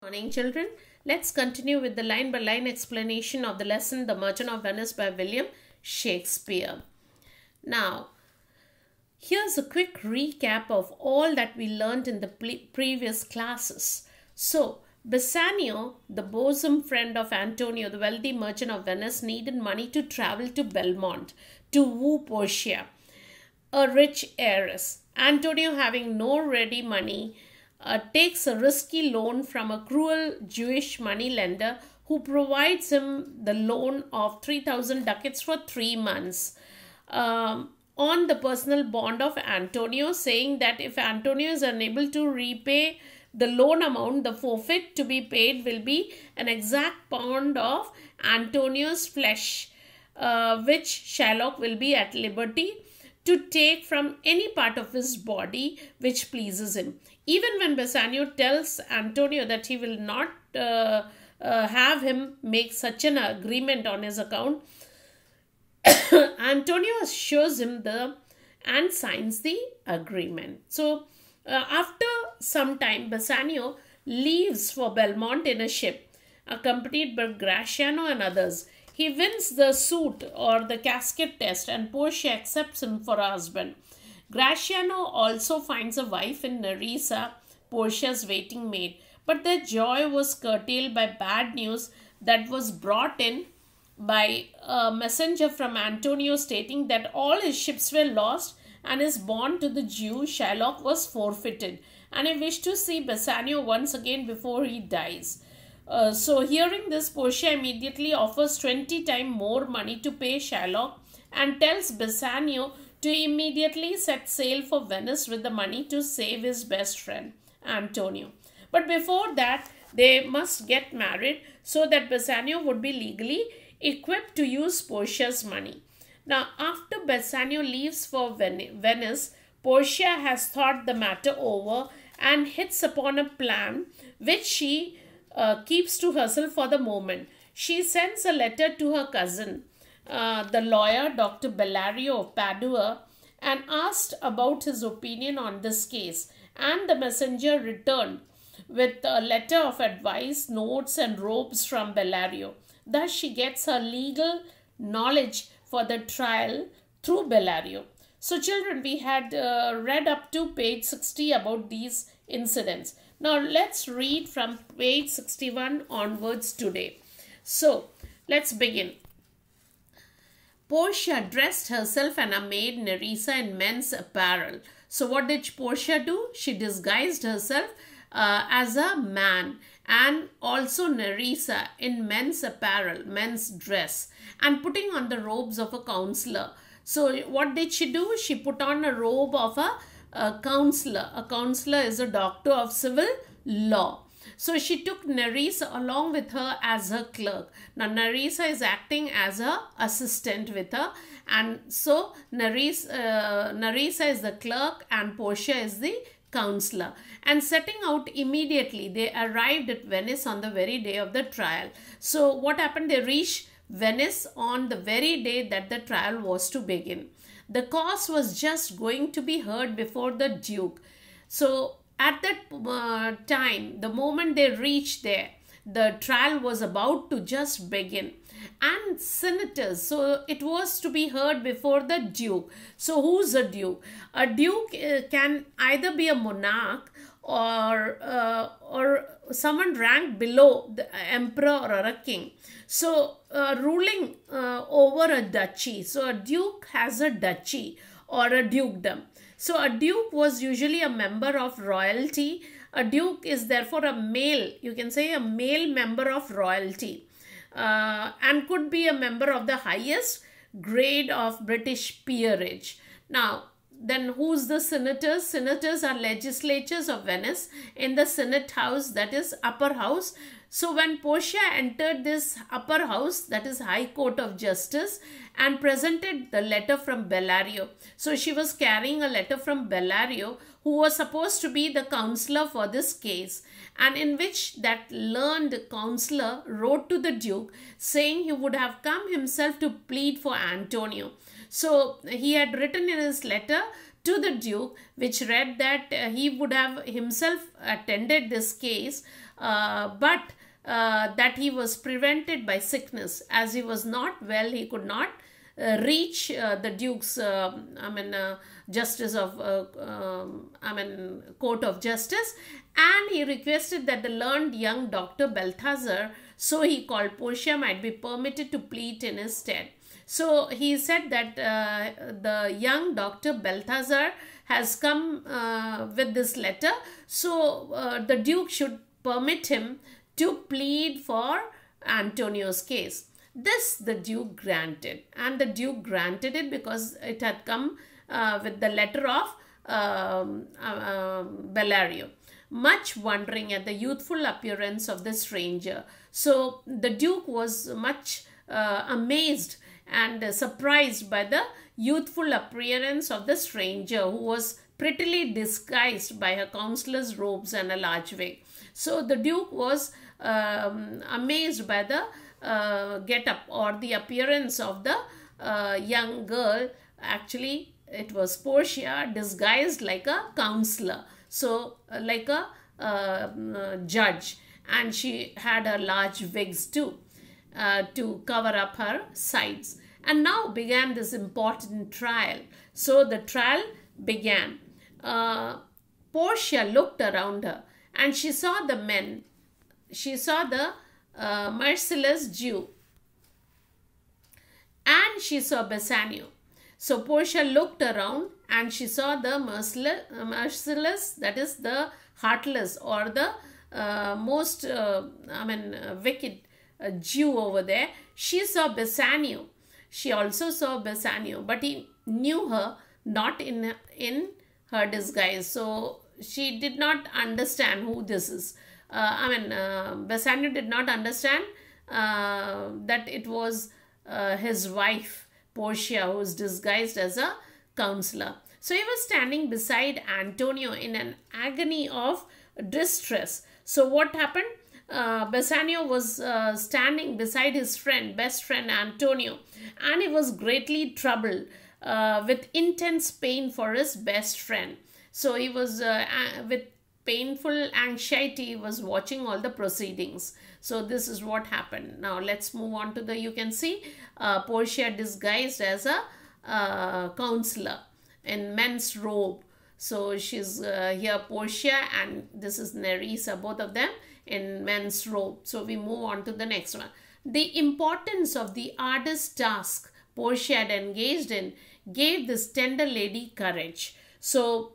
Morning, children. Let's continue with the line by line explanation of the lesson The Merchant of Venice by William Shakespeare. Now, here's a quick recap of all that we learned in the previous classes. So, Bassanio, the bosom friend of Antonio, the wealthy merchant of Venice, needed money to travel to Belmont to woo Portia, a rich heiress. Antonio, having no ready money, takes a risky loan from a cruel Jewish moneylender who provides him the loan of 3,000 ducats for 3 months on the personal bond of Antonio, saying that if Antonio is unable to repay the loan amount, the forfeit to be paid will be an exact pound of Antonio's flesh, which Shylock will be at liberty to take from any part of his body which pleases him. Even when Bassanio tells Antonio that he will not have him make such an agreement on his account, Antonio assures him and signs the agreement. So, after some time, Bassanio leaves for Belmont in a ship, accompanied by Gratiano and others. He wins the suit or the casket test, and Portia accepts him for a husband. Gratiano also finds a wife in Nerissa, Portia's waiting maid, but their joy was curtailed by bad news that was brought in by a messenger from Antonio stating that all his ships were lost and his bond to the Jew Shylock was forfeited, and he wished to see Bassanio once again before he dies. So hearing this, Portia immediately offers 20 times more money to pay Shylock and tells Bassanio to immediately set sail for Venice with the money to save his best friend, Antonio. But before that, they must get married so that Bassanio would be legally equipped to use Portia's money. Now, after Bassanio leaves for Venice, Portia has thought the matter over and hits upon a plan which she keeps to herself for the moment. She sends a letter to her cousin, the lawyer Dr. Bellario of Padua, and asked about his opinion on this case, and the messenger returned with a letter of advice, notes and robes from Bellario. Thus she gets her legal knowledge for the trial through Bellario. So children, we had read up to page 60 about these incidents. Now let's read from page 61 onwards today. So let's begin. Portia dressed herself and her maid Nerissa in men's apparel. So what did Portia do? She disguised herself as a man, and also Nerissa in men's apparel, men's dress, and putting on the robes of a counselor. So what did she do? She put on a robe of a counselor. A counselor is a doctor of civil law. So she took Nerissa along with her as her clerk. Now Nerissa is acting as her assistant with her, and so Nerissa is the clerk and Portia is the counselor. And setting out immediately, they arrived at Venice on the very day of the trial. So what happened? They reached Venice on the very day that the trial was to begin. The cause was just going to be heard before the Duke. So at that time, the moment they reached there, the trial was about to just begin. And senators, so it was to be heard before the Duke. So who's a Duke? A Duke can either be a monarch or someone ranked below the emperor or a king. So ruling over a duchy. So a duke has a duchy or a dukedom. So a duke was usually a member of royalty. A duke is therefore a male, you can say a male member of royalty, and could be a member of the highest grade of British peerage. Now, then who's the senators? Senators are legislatures of Venice in the Senate House, that is upper house. So when Portia entered this upper house, that is High Court of Justice, and presented the letter from Bellario. So she was carrying a letter from Bellario, who was supposed to be the counselor for this case, and in which that learned counselor wrote to the Duke saying he would have come himself to plead for Antonio. So he had written in his letter to the Duke, which read that he would have himself attended this case but that he was prevented by sickness. As he was not well, he could not reach the Duke's, Justice of, Court of Justice, and he requested that the learned young Dr. Balthazar, so he called Portia, might be permitted to plead in his stead. So he said that the young Dr. Balthazar has come with this letter, so the Duke should permit him to plead for Antonio's case. This the Duke granted, and the Duke granted it because it had come with the letter of Bellario. Much wondering at the youthful appearance of the stranger, so the Duke was much amazed and surprised by the youthful appearance of the stranger, who was prettily disguised by her counselor's robes and a large wig. So the Duke was amazed by the get-up or the appearance of the young girl. Actually, it was Portia disguised like a counselor, so like a judge, and she had her large wigs too to cover up her sides. And now began this important trial. So the trial began. Portia looked around her and she saw the men. She saw the merciless Jew, and she saw Bassanio. So Portia looked around and she saw the merciless, that is the heartless or the most wicked Jew over there. She saw Bassanio. She also saw Bassanio, but he knew her not in her disguise. So she did not understand who this is. Bassanio did not understand that it was his wife, Portia, who was disguised as a counselor. So he was standing beside Antonio in an agony of distress. So what happened? Bassanio was standing beside his best friend Antonio, and he was greatly troubled with intense pain for his best friend. So he was with painful anxiety was watching all the proceedings. So this is what happened. Now let's move on to the, you can see Portia disguised as a counselor in men's robe. So she's here Portia, and this is Nerissa, both of them in men's robe. So we move on to the next one. The importance of the arduous task Portia had engaged in gave this tender lady courage. So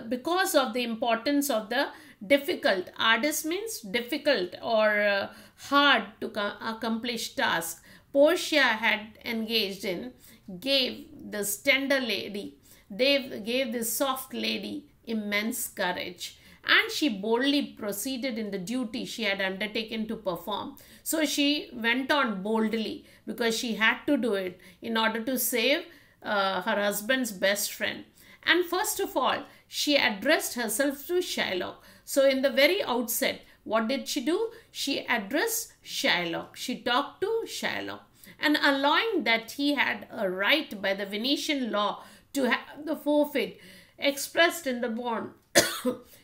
because of the importance of the difficult, arduous means difficult or hard to accomplish task Portia had engaged in, gave this tender lady, they gave this soft lady immense courage, and she boldly proceeded in the duty she had undertaken to perform. So she went on boldly because she had to do it in order to save her husband's best friend. And first of all, she addressed herself to Shylock. So in the very outset, what did she do? She addressed Shylock. She talked to Shylock, and allowing that he had a right by the Venetian law to have the forfeit expressed in the bond,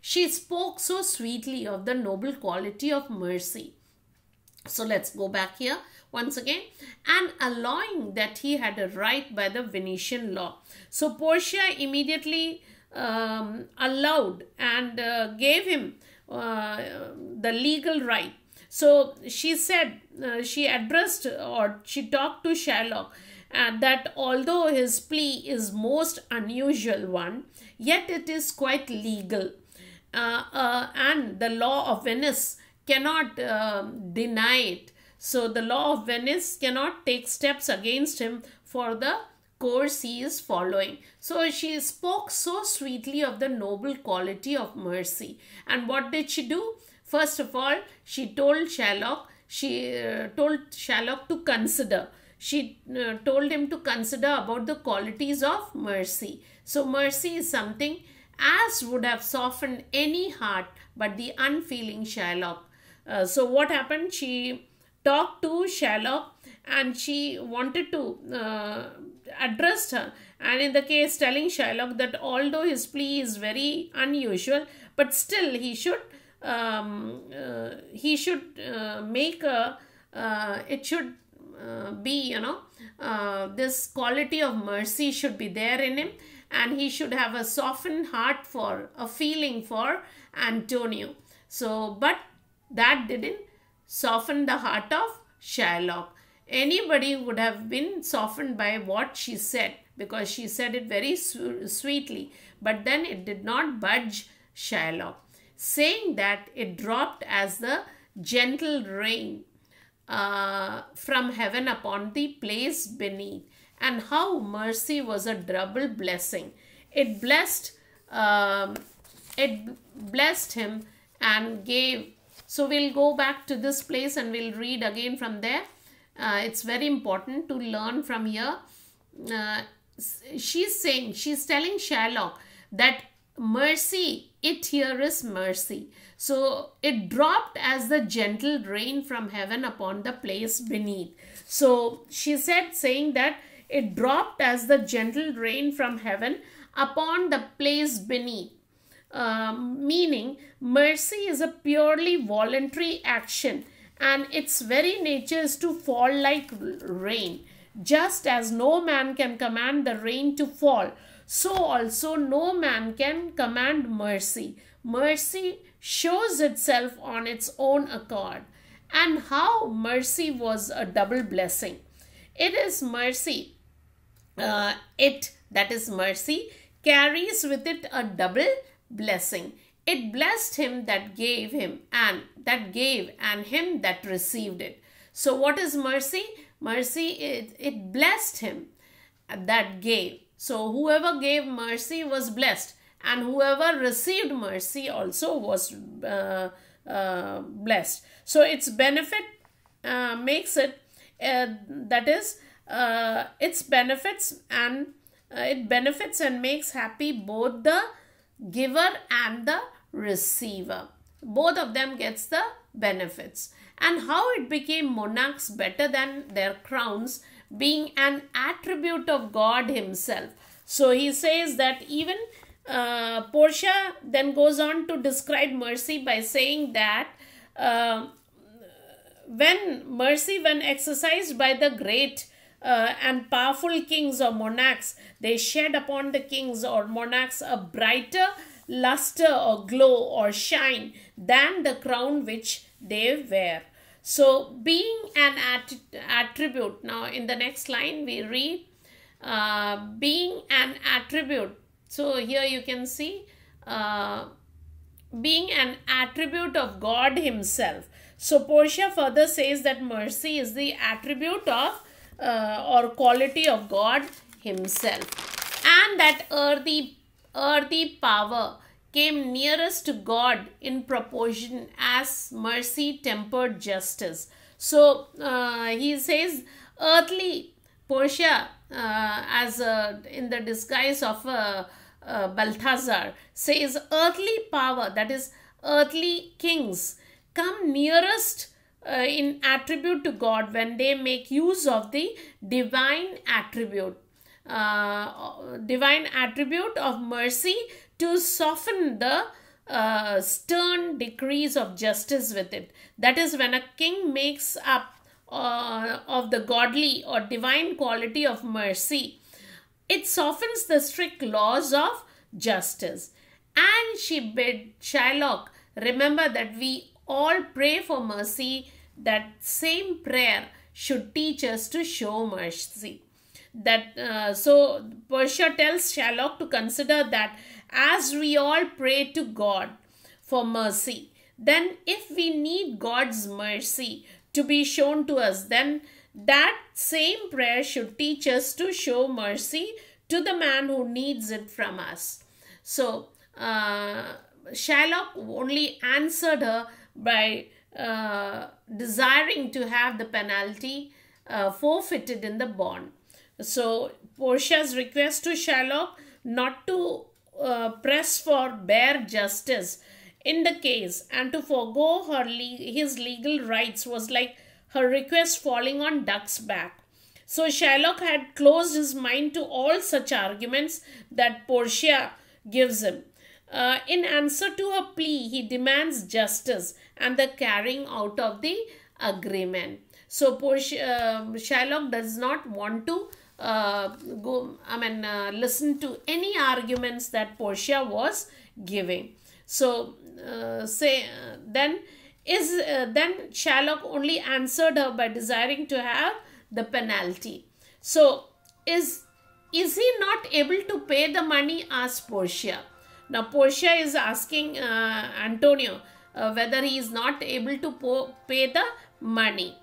she spoke so sweetly of the noble quality of mercy. So let's go back here once again. And allowing that he had a right by the Venetian law. So Portia immediately allowed and gave him the legal right. So she said, she addressed or she talked to Shylock that although his plea is most unusual one, yet it is quite legal. And the law of Venice cannot deny it. So the law of Venice cannot take steps against him for the course he is following. So she spoke so sweetly of the noble quality of mercy. And what did she do? First of all, she told Shylock to consider. She told him to consider about the qualities of mercy. So mercy is something as would have softened any heart but the unfeeling Shylock. So what happened? She talked to Shylock and she wanted to address her, and in the case telling Shylock that although his plea is very unusual, but still he should he should make a, it should be, this quality of mercy should be there in him, and he should have a softened heart for, a feeling for Antonio. So, but that didn't soften the heart of Shylock. Anybody would have been softened by what she said, because she said it very sweetly, but then it did not budge Shylock, saying that it dropped as the gentle rain from heaven upon the place beneath, and how mercy was a double blessing. It blessed, it blessed him and gave. So we'll go back to this place and we'll read again from there. It's very important to learn from here. She's telling Shylock that mercy, it here is mercy. So it dropped as the gentle rain from heaven upon the place beneath. So she said, saying that it dropped as the gentle rain from heaven upon the place beneath. Meaning mercy is a purely voluntary action, and its very nature is to fall like rain. Just as no man can command the rain to fall, so also no man can command mercy. Mercy shows itself on its own accord. And how mercy was a double blessing. It is mercy. That is mercy, carries with it a double blessing. It blessed him that gave him, and him that received it. So what is mercy? Mercy, it blessed him that gave. So whoever gave mercy was blessed, and whoever received mercy also was blessed. So its benefit makes it, that is, its benefits, and it benefits and makes happy both the giver and the receiver. Both of them gets the benefits. And how it became monarchs better than their crowns, being an attribute of God himself. So he says that even Portia then goes on to describe mercy by saying that when exercised by the great and powerful kings or monarchs, they shed upon the kings or monarchs a brighter luster or glow or shine than the crown which they wear. So being an attribute, now in the next line we read, being an attribute. So here you can see being an attribute of God himself. So Portia further says that mercy is the attribute of or quality of God himself, and that earthy power came nearest to God in proportion as mercy tempered justice. So he says earthly, Portia as in the disguise of Balthazar says earthly power, that is earthly kings, come nearest in attribute to God when they make use of the divine attribute of mercy to soften the stern decrees of justice with it. That is, when a king makes up of the godly or divine quality of mercy, it softens the strict laws of justice. And she bid Shylock remember that we all pray for mercy. That same prayer should teach us to show mercy. So Portia tells Shylock to consider that as we all pray to God for mercy, then if we need God's mercy to be shown to us, then that same prayer should teach us to show mercy to the man who needs it from us. So Shylock only answered her by desiring to have the penalty forfeited in the bond. So Portia's request to Shylock not to press for bare justice in the case and to forego his legal rights was like her request falling on duck's back. So Shylock had closed his mind to all such arguments that Portia gives him. In answer to her plea, he demands justice and the carrying out of the agreement. So Shylock does not want to listen to any arguments that Portia was giving. So then Shylock only answered her by desiring to have the penalty. So is he not able to pay the money? Asked Portia. Now Portia is asking Antonio whether he is not able to pay the money.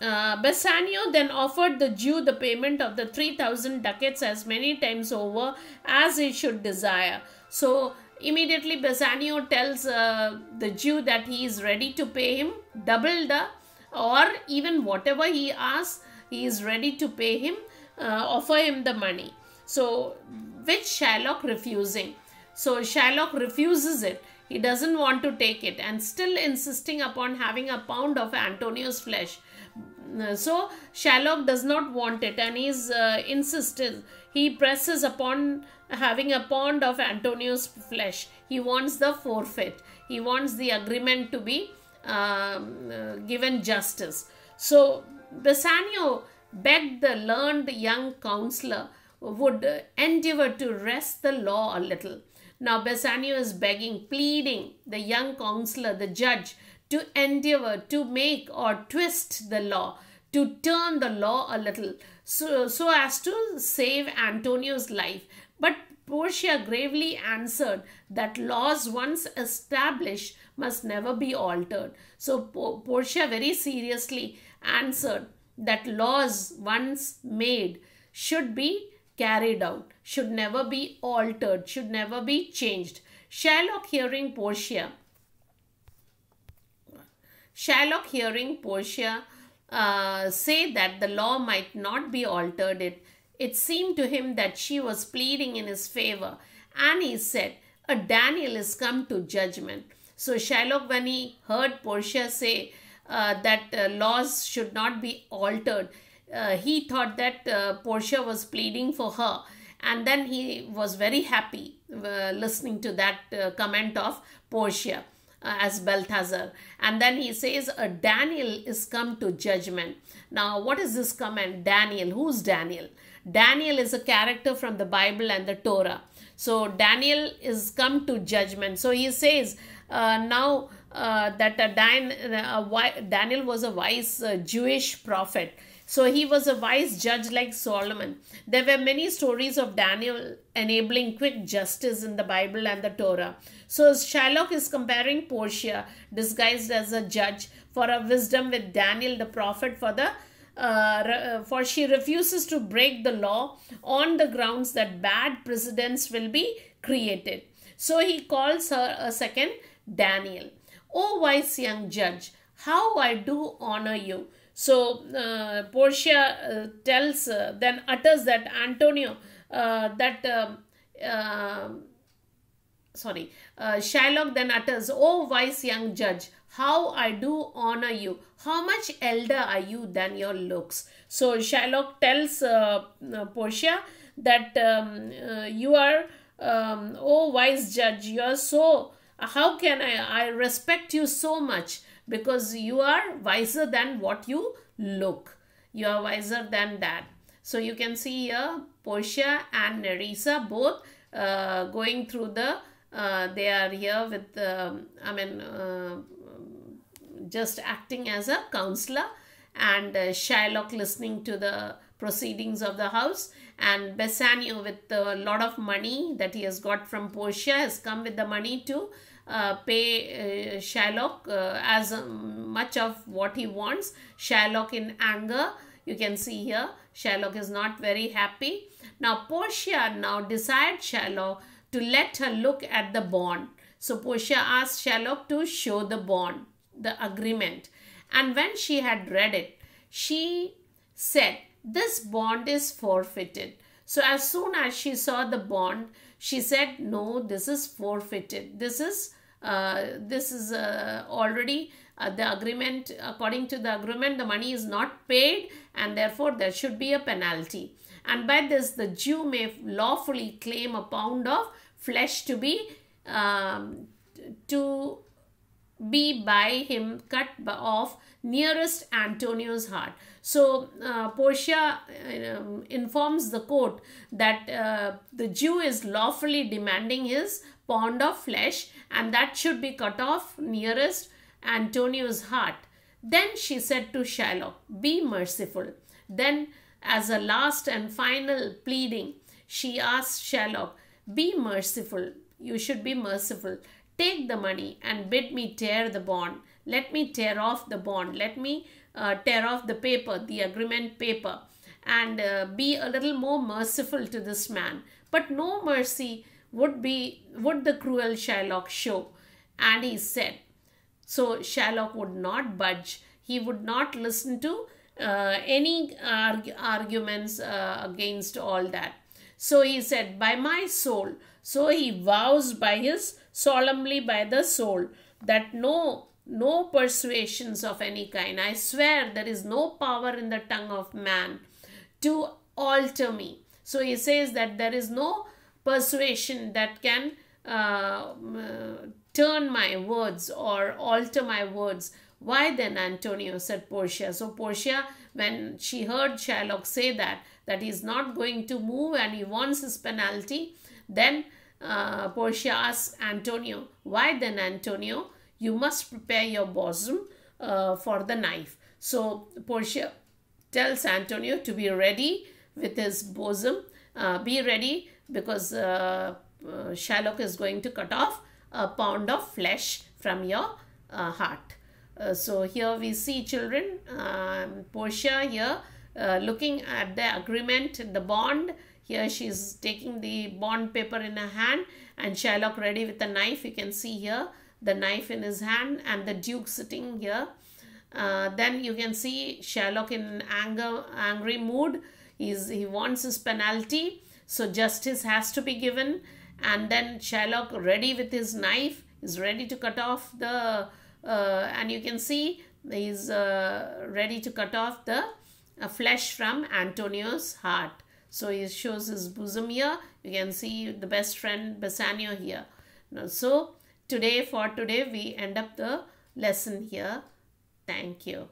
Bassanio then offered the Jew the payment of the 3,000 ducats as many times over as he should desire. So immediately Bassanio tells the Jew that he is ready to pay him double the, or even whatever he asks, he is ready to pay him, offer him the money. So which Shylock refusing. So Shylock refuses it. He doesn't want to take it and still insisting upon having a pound of Antonio's flesh. So Shylock does not want it and he he presses upon having a pound of Antonio's flesh. He wants the forfeit. He wants the agreement to be given justice. So Bassanio begged the learned young counselor would endeavor to wrest the law a little. Now Bassanio is begging, pleading the young counselor, the judge, to endeavor to make or twist the law, to turn the law a little, so as to save Antonio's life. But Portia gravely answered that laws once established must never be altered. So Portia very seriously answered that laws once made should be carried out, should never be altered, should never be changed. Shylock hearing Portia say that the law might not be altered, it seemed to him that she was pleading in his favor, and he said, "A Daniel is come to judgment." So Shylock, when he heard Portia say that laws should not be altered, he thought that Portia was pleading for her, and then he was very happy listening to that comment of Portia as Balthazar. And then he says, "A Daniel is come to judgment." Now what is this comment? Daniel. Who's Daniel? Daniel is a character from the Bible and the Torah. So Daniel is come to judgment. So he says now that Daniel was a wise Jewish prophet. So he was a wise judge like Solomon. There were many stories of Daniel enabling quick justice in the Bible and the Torah. So Shylock is comparing Portia, disguised as a judge, for her wisdom with Daniel the prophet for she refuses to break the law on the grounds that bad precedents will be created. So he calls her a second Daniel. "O wise young judge, how I do honor you." So Portia then utters that Antonio, Shylock then utters, "O wise young judge, how I do honor you. How much elder are you than your looks?" So Shylock tells Portia that you are, "O wise judge, you are so, how can I respect you so much, because you are wiser than what you look. You are wiser than that." So you can see here Portia and Nerissa both going through they are here with, just acting as a counselor, and Shylock listening to the proceedings of the house, and Bassanio with a lot of money that he has got from Portia has come with the money to pay Shylock as much of what he wants. Shylock in anger, you can see here, Shylock is not very happy. Now Portia now desired Shylock to let her look at the bond. So Portia asked Shylock to show the bond, the agreement. And when she had read it, she said, "This bond is forfeited." So as soon as she saw the bond, she said, "No, this is forfeited. This is already the agreement. According to the agreement, the money is not paid, and therefore there should be a penalty. And by this, the Jew may lawfully claim a pound of flesh to be um, to be by him cut off nearest Antonio's heart. So Portia informs the court that the Jew is lawfully demanding his pound of flesh and that should be cut off nearest Antonio's heart. Then she said to Shylock, "Be merciful." Then, as a last and final pleading, she asked Shylock, "Be merciful. You should be merciful. Take the money and bid me tear the bond. Let me tear off the bond. Let me tear off the paper, the agreement paper, and be a little more merciful to this man." But no mercy would the cruel Shylock show. And he said, so Shylock would not budge. He would not listen to any arguments against all that. So he said, "By my soul." So he vows solemnly by the soul, that no persuasions of any kind. I swear there is no power in the tongue of man to alter me. So he says that there is no persuasion that can turn my words or alter my words. "Why then, Antonio?" said Portia. So Portia, when she heard Shylock say that he's not going to move and he wants his penalty, then Portia asks Antonio, "Why then, Antonio? You must prepare your bosom for the knife." So Portia tells Antonio to be ready with his bosom. Be ready because Shylock is going to cut off a pound of flesh from your heart. So here we see, children, Portia here looking at the agreement, the bond. Here she's taking the bond paper in her hand and Shylock ready with a knife. You can see here the knife in his hand and the Duke sitting here. Then you can see Shylock in angry mood. He wants his penalty. So justice has to be given. And then Shylock ready with his knife is ready to cut off the and you can see he's ready to cut off the flesh from Antonio's heart. So he shows his bosom here. You can see the best friend Bassanio here. So for today we end up the lesson here. Thank you.